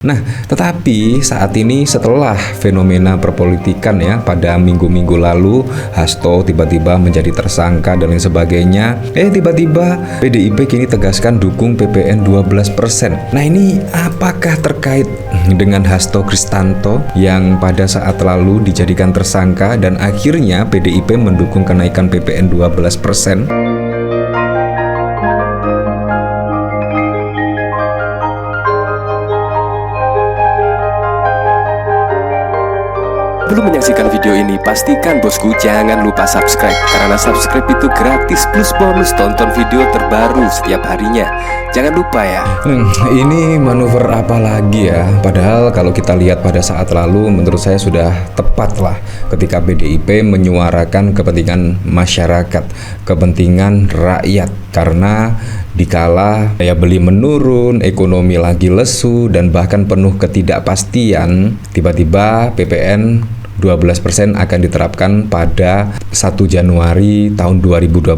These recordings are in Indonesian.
Nah, tetapi saat ini setelah fenomena perpolitikan ya, pada minggu-minggu lalu Hasto tiba-tiba menjadi tersangka dan lain sebagainya. Tiba-tiba PDIP kini tegaskan dukung PPN 12%. Nah, ini apakah terkait dengan Hasto Kristanto yang pada saat lalu dijadikan tersangka dan akhirnya PDIP mendukung kenaikan PPN 12%? Sebelum menyaksikan video ini, pastikan bosku jangan lupa subscribe, karena subscribe itu gratis plus bonus tonton video terbaru setiap harinya. Jangan lupa ya. Ini manuver apa lagi ya? Padahal kalau kita lihat pada saat lalu, menurut saya sudah tepat lah ketika PDIP menyuarakan kepentingan masyarakat, kepentingan rakyat. Karena dikala daya beli menurun, ekonomi lagi lesu, dan bahkan penuh ketidakpastian, tiba-tiba PPN 12% akan diterapkan pada 1 Januari tahun 2025.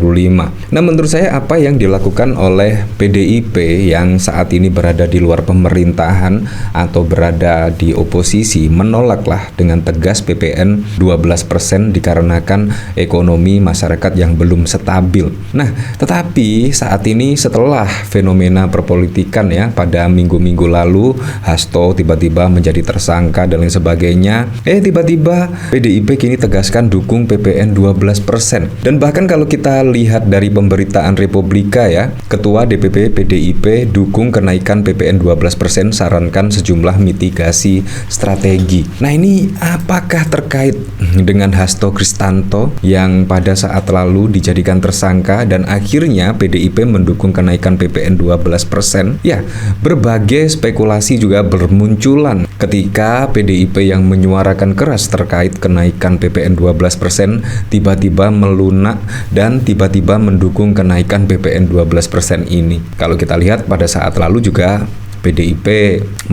Nah, menurut saya apa yang dilakukan oleh PDIP yang saat ini berada di luar pemerintahan atau berada di oposisi menolaklah dengan tegas PPN 12% dikarenakan ekonomi masyarakat yang belum stabil. Nah, tetapi saat ini setelah fenomena perpolitikan ya, pada minggu-minggu lalu Hasto tiba-tiba menjadi tersangka dan lain sebagainya. Tiba-tiba PDIP kini tegaskan dukung PPN 12%. Dan bahkan kalau kita lihat dari pemberitaan Republika ya, Ketua DPP PDIP dukung kenaikan PPN 12%, sarankan sejumlah mitigasi strategi. Nah, ini apakah terkait dengan Hasto Kristanto yang pada saat lalu dijadikan tersangka dan akhirnya PDIP mendukung kenaikan PPN 12%? Ya, berbagai spekulasi juga bermunculan ketika PDIP yang menyuarakan keras terkait kenaikan PPN 12% tiba-tiba melunak dan tiba-tiba mendukung kenaikan PPN 12% ini. Kalau kita lihat pada saat lalu juga PDIP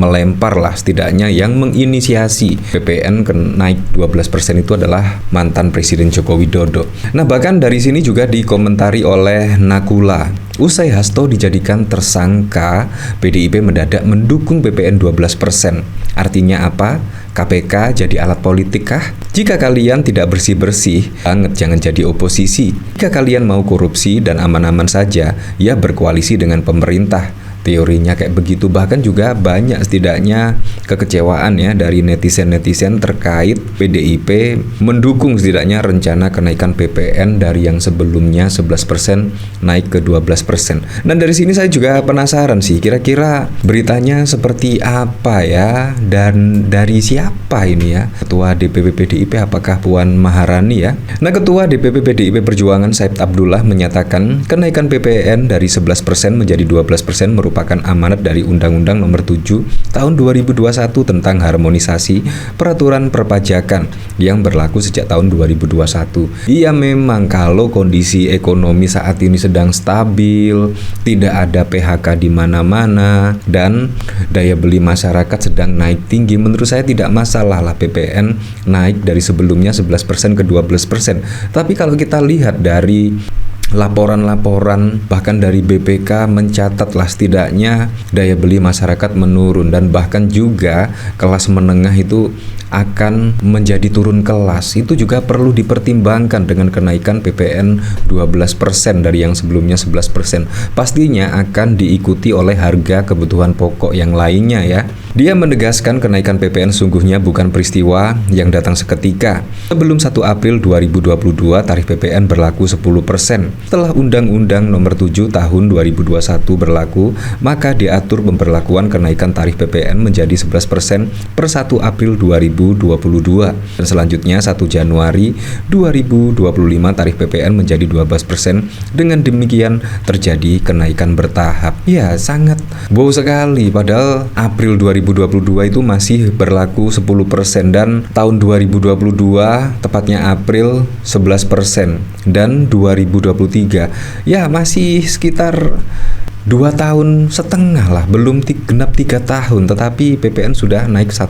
melempar lah, setidaknya yang menginisiasi PPN naik 12% itu adalah mantan Presiden Joko Widodo. Nah, bahkan dari sini juga dikomentari oleh Nakula. Usai Hasto dijadikan tersangka, PDIP mendadak mendukung PPN 12%. Artinya apa? KPK jadi alat politik kah? Jika kalian tidak bersih-bersih, banget jangan jadi oposisi. Jika kalian mau korupsi dan aman-aman saja, ya berkoalisi dengan pemerintah. Teorinya kayak begitu. Bahkan juga banyak setidaknya kekecewaan ya dari netizen-netizen terkait PDIP mendukung setidaknya rencana kenaikan PPN dari yang sebelumnya 11% naik ke 12%. Dan dari sini saya juga penasaran sih, kira-kira beritanya seperti apa ya, dan dari siapa ini ya? Ketua DPP PDIP apakah Puan Maharani ya? Nah, Ketua DPP PDIP Perjuangan Said Abdullah menyatakan kenaikan PPN dari 11% menjadi 12% merupakan amanat dari Undang-Undang Nomor 7 Tahun 2021 tentang harmonisasi peraturan perpajakan yang berlaku sejak tahun 2021. Iya, memang kalau kondisi ekonomi saat ini sedang stabil, tidak ada PHK di mana-mana, dan daya beli masyarakat sedang naik tinggi, menurut saya tidak masalah lah PPN naik dari sebelumnya 11% ke 12%. Tapi kalau kita lihat dari laporan-laporan bahkan dari BPK mencatatlah setidaknya daya beli masyarakat menurun, dan bahkan juga kelas menengah itu akan menjadi turun kelas. Itu juga perlu dipertimbangkan dengan kenaikan PPN 12% dari yang sebelumnya 11%. Pastinya akan diikuti oleh harga kebutuhan pokok yang lainnya ya. Dia menegaskan kenaikan PPN sungguhnya bukan peristiwa yang datang seketika. Sebelum 1 April 2022 tarif PPN berlaku 10%. Setelah Undang-Undang Nomor 7 Tahun 2021 berlaku, maka diatur pemberlakuan kenaikan tarif PPN menjadi 11% per 1 April 2022. Dan selanjutnya 1 Januari 2025 tarif PPN menjadi 12%. Dengan demikian terjadi kenaikan bertahap. Ya, sangat wow sekali, padahal April 2022 itu masih berlaku 10% dan tahun 2022 tepatnya April 11% dan 2023 ya masih sekitar 2,5 tahun lah, belum genap 3 tahun, tetapi PPN sudah naik 1%.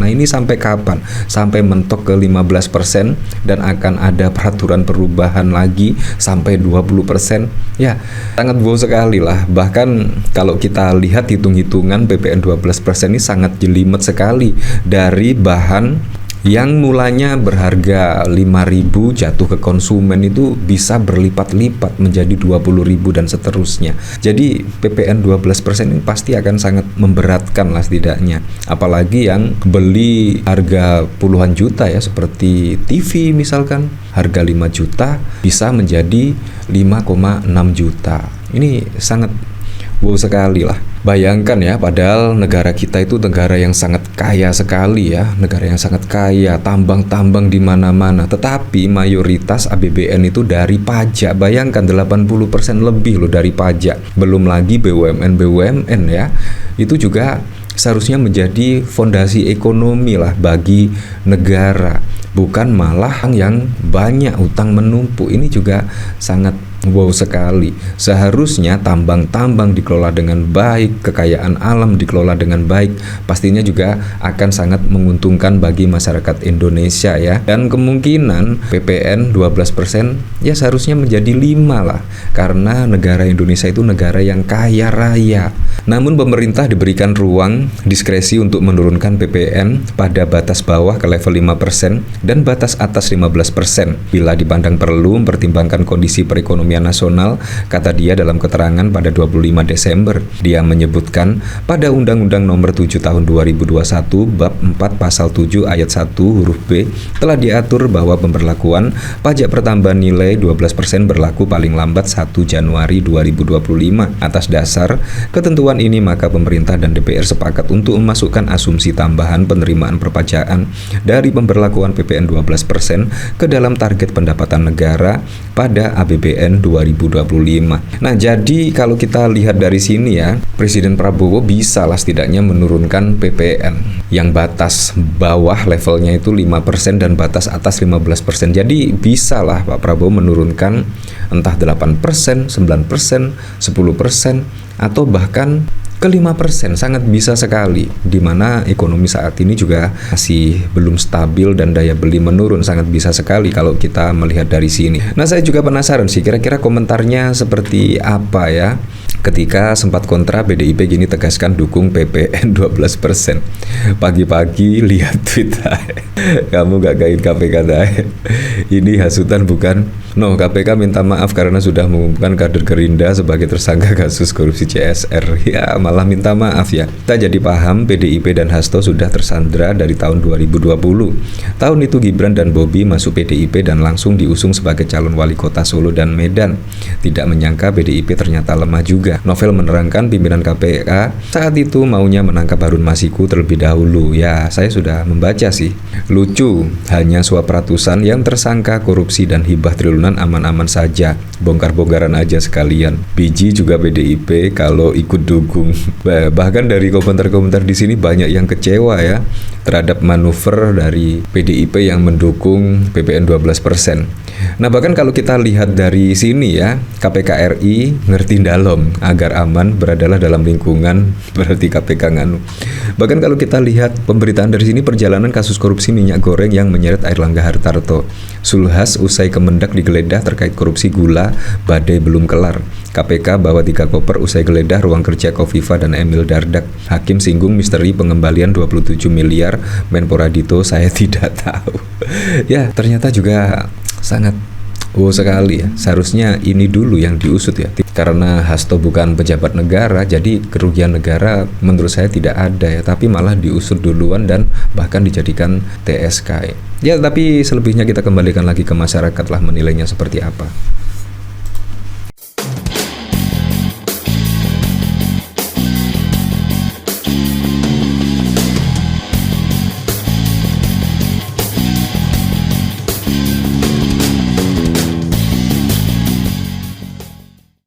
Nah ini sampai kapan? Sampai mentok ke 15% dan akan ada peraturan perubahan lagi sampai 20%. Ya, sangat wow sekali lah. Bahkan kalau kita lihat hitung-hitungan PPN 12% ini sangat jelimet sekali. Dari bahan yang mulanya berharga 5.000 jatuh ke konsumen itu bisa berlipat-lipat menjadi 20.000 dan seterusnya. Jadi PPN 12% ini pasti akan sangat memberatkan lah setidaknya. Apalagi yang beli harga puluhan juta ya, seperti TV misalkan, harga 5 juta bisa menjadi 5,6 juta. Ini sangat wow sekali lah. Bayangkan ya, padahal negara kita itu negara yang sangat kaya sekali ya, negara yang sangat kaya, tambang-tambang di mana-mana. Tetapi mayoritas APBN itu dari pajak. Bayangkan 80% lebih loh dari pajak. Belum lagi BUMN ya. Itu juga seharusnya menjadi fondasi ekonomi lah bagi negara. Bukan malah yang banyak utang menumpuk. Ini juga sangat wow sekali. Seharusnya tambang-tambang dikelola dengan baik, kekayaan alam dikelola dengan baik, pastinya juga akan sangat menguntungkan bagi masyarakat Indonesia ya. Dan kemungkinan PPN 12% ya seharusnya menjadi 5 lah, karena negara Indonesia itu negara yang kaya raya. Namun pemerintah diberikan ruang diskresi untuk menurunkan PPN pada batas bawah ke level 5% dan batas atas 15%. Bila dipandang perlu mempertimbangkan kondisi perekonomian nasional, kata dia dalam keterangan pada 25 Desember. Dia menyebutkan pada Undang-Undang Nomor 7 Tahun 2021 Bab 4 Pasal 7 Ayat 1 huruf B telah diatur bahwa pemberlakuan pajak pertambahan nilai 12% berlaku paling lambat 1 Januari 2025. Atas dasar ketentuan ini, maka pemerintah dan DPR sepakat untuk memasukkan asumsi tambahan penerimaan perpajakan dari pemberlakuan PPN 12% ke dalam target pendapatan negara pada APBN 2025. Nah, jadi kalau kita lihat dari sini ya, Presiden Prabowo bisa lah setidaknya menurunkan PPN yang batas bawah levelnya itu 5% dan batas atas 15%. Jadi bisa lah Pak Prabowo menurunkan entah 8%, 9%, 10%, atau bahkan ke 5%, sangat bisa sekali, di mana ekonomi saat ini juga masih belum stabil dan daya beli menurun. Sangat bisa sekali kalau kita melihat dari sini. Nah, saya juga penasaran sih kira-kira komentarnya seperti apa ya ketika sempat kontra PDIP gini tegaskan dukung PPN 12%. Pagi-pagi lihat tweet kamu gak kait KPK ini hasutan bukan? No, KPK minta maaf karena sudah mengumumkan kader Gerindra sebagai tersangka kasus korupsi CSR. Ya, malah minta maaf ya. Kita jadi paham PDIP dan Hasto sudah tersandra dari tahun 2020. Tahun itu Gibran dan Bobi masuk PDIP dan langsung diusung sebagai calon wali kota Solo dan Medan. Tidak menyangka PDIP ternyata lemah juga. Novel menerangkan pimpinan KPK saat itu maunya menangkap Harun Masiku terlebih dahulu. Ya, saya sudah membaca sih. Lucu, hanya suap ratusan yang tersangka korupsi dan hibah triliunan aman-aman saja. Bongkar-bongkaran aja sekalian. Biji juga PDIP kalau ikut dukung. Bahkan dari komentar-komentar di sini banyak yang kecewa ya terhadap manuver dari PDIP yang mendukung PPN 12%. Nah, bahkan kalau kita lihat dari sini ya, KPK RI ngerti dalem agar aman beradalah dalam lingkungan, berarti KPK nganu. Bahkan kalau kita lihat pemberitaan dari sini, perjalanan kasus korupsi minyak goreng yang menyeret Airlangga Hartarto. Sulhas usai Kemendak digeledah terkait korupsi gula, badai belum kelar. KPK bawa 3 koper usai geledah ruang kerja Kofifa dan Emil Dardak. Hakim singgung misteri pengembalian 27 miliar Menpora Dito, saya tidak tahu. Ya, ternyata juga sangat wow sekali ya. Seharusnya ini dulu yang diusut ya. Karena Hasto bukan pejabat negara, jadi kerugian negara menurut saya tidak ada ya. Tapi malah diusut duluan dan bahkan dijadikan TSK. Ya, tapi selebihnya kita kembalikan lagi ke masyarakat lah menilainya seperti apa.